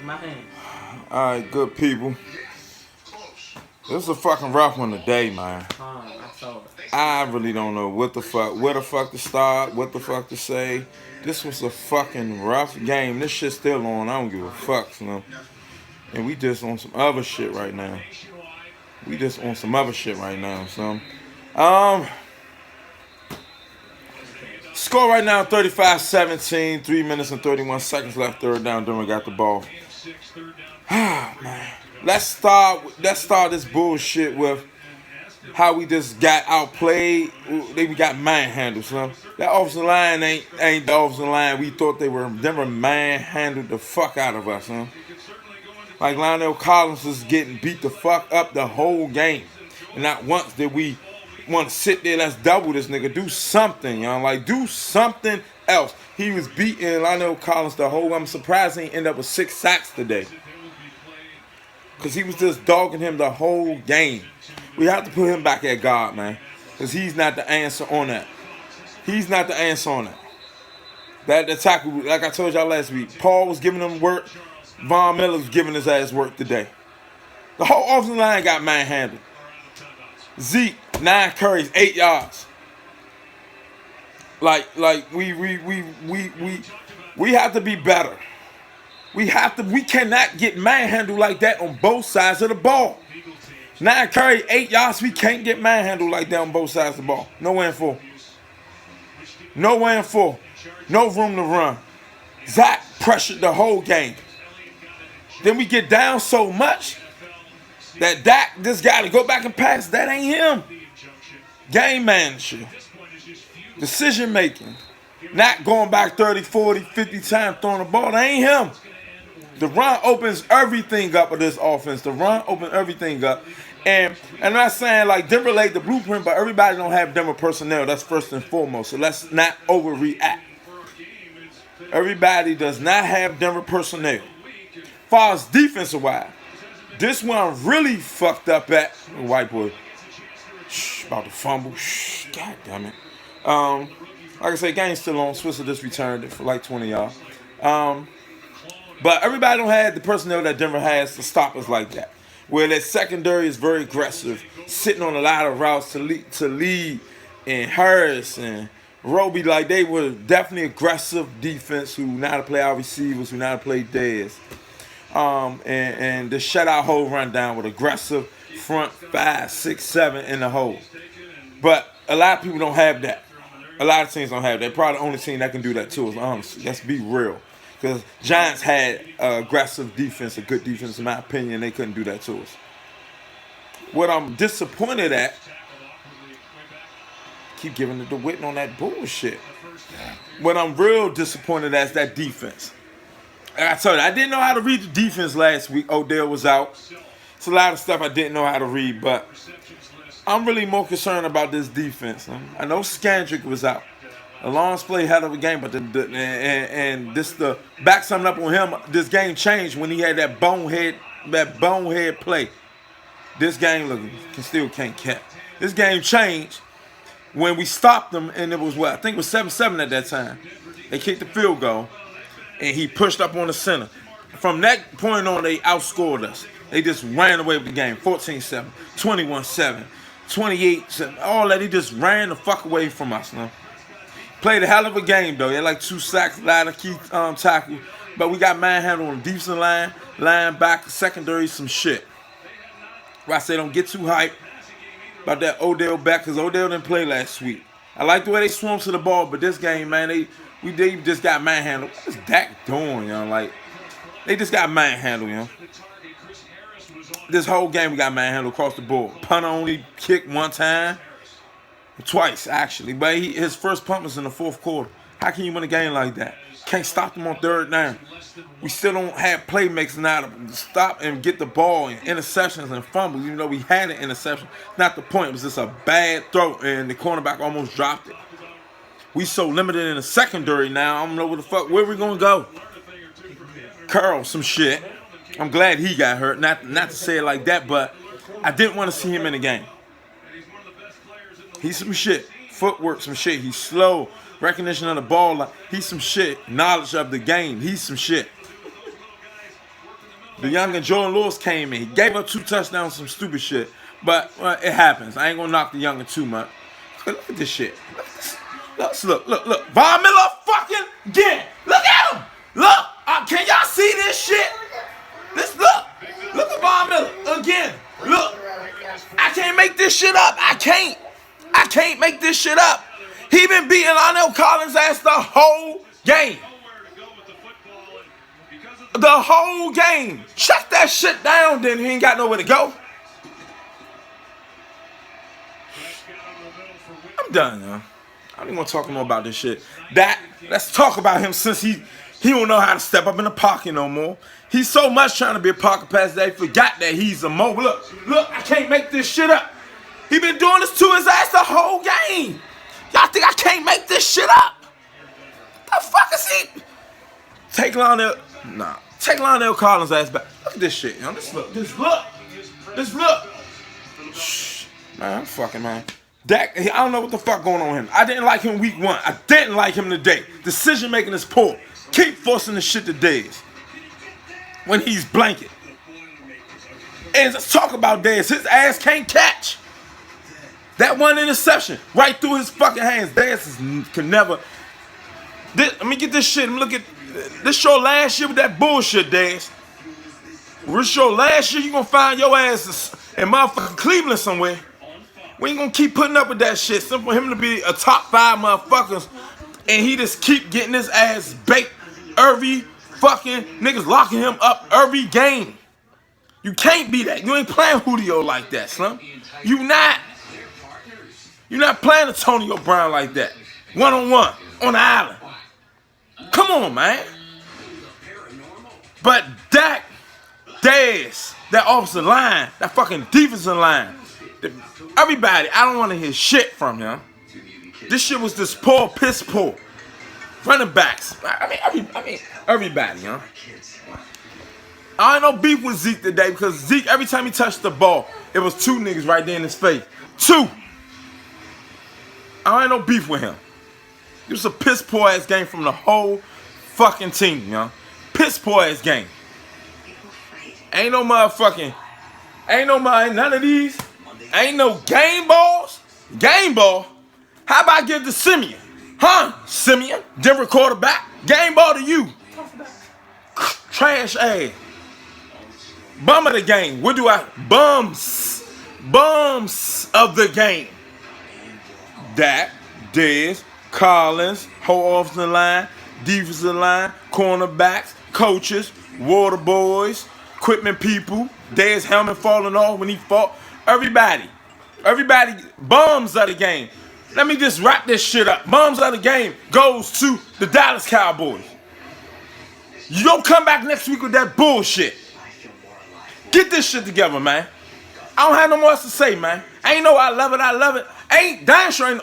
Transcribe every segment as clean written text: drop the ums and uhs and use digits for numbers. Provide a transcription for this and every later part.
my hands. Alright, good people. This is a fucking rough one today, man. I saw it. I really don't know where the fuck to start, what the fuck to say. This was a fucking rough game. This shit's still on. I don't give a fuck, you know. And we just on some other shit right now. So. Score right now 35-17, 3 minutes and 31 seconds left, third down. Denver got the ball. Man. Let's start this bullshit with how we just got outplayed. We got manhandled, son. That offensive line ain't the offensive line we thought they were. Denver manhandled the fuck out of us, huh? Like Lionel Collins was getting beat the fuck up the whole game. And not once did we want to sit there, let's double this nigga. Do something, Like, do something else. He was beating Lionel Collins the whole. I'm surprised he ended up with 6 sacks today. Because he was just dogging him the whole game. We have to put him back at guard, man. Because he's not the answer on that. That tackle, like I told y'all last week, Paul was giving him work. Von Miller was giving his ass work today. The whole offensive line got manhandled. Zeke, 9 carries, 8 yards. Like we have to be better. We cannot get manhandled like that on both sides of the ball. 9 carries, 8 yards, we can't get manhandled like that on both sides of the ball. Nowhere in full. No room to run. Zach pressured the whole game. Then we get down so much that Dak just got to go back and pass. That ain't him. Game manager. Decision making. Not going back 30, 40, 50 times throwing the ball. That ain't him. The run opens everything up of this offense. And I'm not saying like Denver laid the blueprint, but everybody don't have Denver personnel. That's first and foremost. So let's not overreact. Everybody does not have Denver personnel. As far as defensive wise, this one really fucked up at white boy. About to fumble. God damn it. Like I said, game's still on. Switzer just returned it for like 20 y'all. But everybody don't have the personnel that Denver has to stop us like that. Where that secondary is very aggressive, sitting on a lot of routes to lead and Harris and Roby, like they were definitely aggressive defense who know how to play our receivers, who know how to play Dez. And the shutout hole run down with aggressive front 5, 6, 7 in the hole. But a lot of people don't have that. A lot of teams don't have that. They're probably the only team that can do that to us, honestly. Let's be real. Because Giants had aggressive defense, a good defense, in my opinion. They couldn't do that to us. What I'm disappointed at, keep giving it the wit on that bullshit. What I'm real disappointed at is that defense. Like I told you, I didn't know how to read the defense last week. Odell was out. It's a lot of stuff I didn't know how to read, but I'm really more concerned about this defense. I know Skandrick was out. Alon's played hell of a game, but the back something up on him. This game changed when he had that bonehead play. This game can't catch. This game changed when we stopped them, and it was I think it was 7-7 at that time. They kicked the field goal, and he pushed up on the center. From that point on, they outscored us. They just ran away with the game. 14-7, 21-7, 28-7. All that, he just ran the fuck away from us, man. Played a hell of a game, though. He had like 2 sacks, a lot of key tackles. But we got manhandled on the defensive line, linebacker, secondary, some shit. Where I say don't get too hyped about that Odell back, because Odell didn't play last week. I like the way they swung to the ball, but this game, man, they just got manhandled. What is Dak doing, Like, they just got manhandled, This whole game we got manhandled across the board. Punter only kicked 1 time. Twice, actually. But his first punt was in the 4th quarter. How can you win a game like that? Can't stop them on 3rd down. We still don't have playmakers now to stop and get the ball and interceptions and fumbles, even though we had an interception. Not the point. It was just a bad throw, and the cornerback almost dropped it. We so limited in the secondary now, I don't know where we going to go. Curl, some shit. I'm glad he got hurt. Not to say it like that, but I didn't want to see him in the game. He's some shit. Footwork, some shit. He's slow. Recognition of the ball. He's some shit. Knowledge of the game. He's some shit. The younger Jordan Lewis came in. He gave up 2 touchdowns, some stupid shit. But it happens. I ain't gonna knock the younger too much. Look at this shit. Look. Von Miller fucking again. Look at him. Look. Can y'all see this shit? Look at Von Miller again. Look. I can't make this shit up. I can't make this shit up. He been beating Lionel Collins' ass the whole game. The whole game. Shut that shit down, then he ain't got nowhere to go. I'm done, yo. I don't even want to talk no more about this shit. Let's talk about him since he don't know how to step up in the pocket no more. He's so much trying to be a pocket passer that he forgot that he's a mobile. Look, I can't make this shit up. He been doing this to his ass the whole game. Y'all think I can't make this shit up? The fuck is he? Take Lionel Collins' ass back. Look at this shit, yo. Just look. Shh. Man, I'm fucking, man. Dak, I don't know what the fuck going on with him. I didn't like him week 1. I didn't like him today. Decision making is poor. Keep forcing the shit to Dez when he's blanket. And let's talk about Dez. His ass can't catch. That one interception right through his fucking hands. Dez can never. Let me get this shit. Look at this your last year with that bullshit, Dez. This your last year. You gonna find your ass in motherfucking Cleveland somewhere. We ain't gonna keep putting up with that shit. Simple for him to be a top 5 motherfuckers, and he just keep getting his ass baked every fucking niggas locking him up every game. You can't be that. You ain't playing Julio like that, Slim. You not. You're not playing Antonio Brown like that. 1-on-1 on the island. Come on, man. But Dak, Dez, that offensive line, that fucking defensive line. Everybody, I don't want to hear shit from him. This shit was this piss poor. Running backs. I mean, everybody, huh? I ain't no beef with Zeke today because Zeke, every time he touched the ball, it was 2 niggas right there in his face. 2. I ain't no beef with him. It was a piss poor ass game from the whole fucking team, you know? Piss poor ass game. Ain't no none of these. Ain't no game balls. Game ball? How about I give to Simeon? Huh? Simeon? Denver quarterback? Game ball to you. Trash ass. Bum of the game. What do I? Bums. Bums of the game. Dak, Dez, Collins, whole offensive line, defensive line, cornerbacks, coaches, water boys, equipment people, Dez helmet falling off when he fought. Everybody, bums of the game. Let me just wrap this shit up. Bums of the game goes to the Dallas Cowboys. You don't come back next week with that bullshit. Get this shit together, man. I don't have no more else to say, man. Ain't no I love it. Ain't damn sure ain't.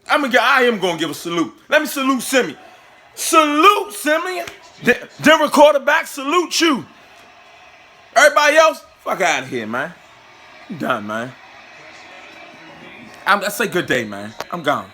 I am gonna give a salute. Let me salute Simeon. Salute Simeon. Denver quarterback, salute you. Everybody else, fuck out of here, man. I'm done, man. I say good day, man. I'm gone.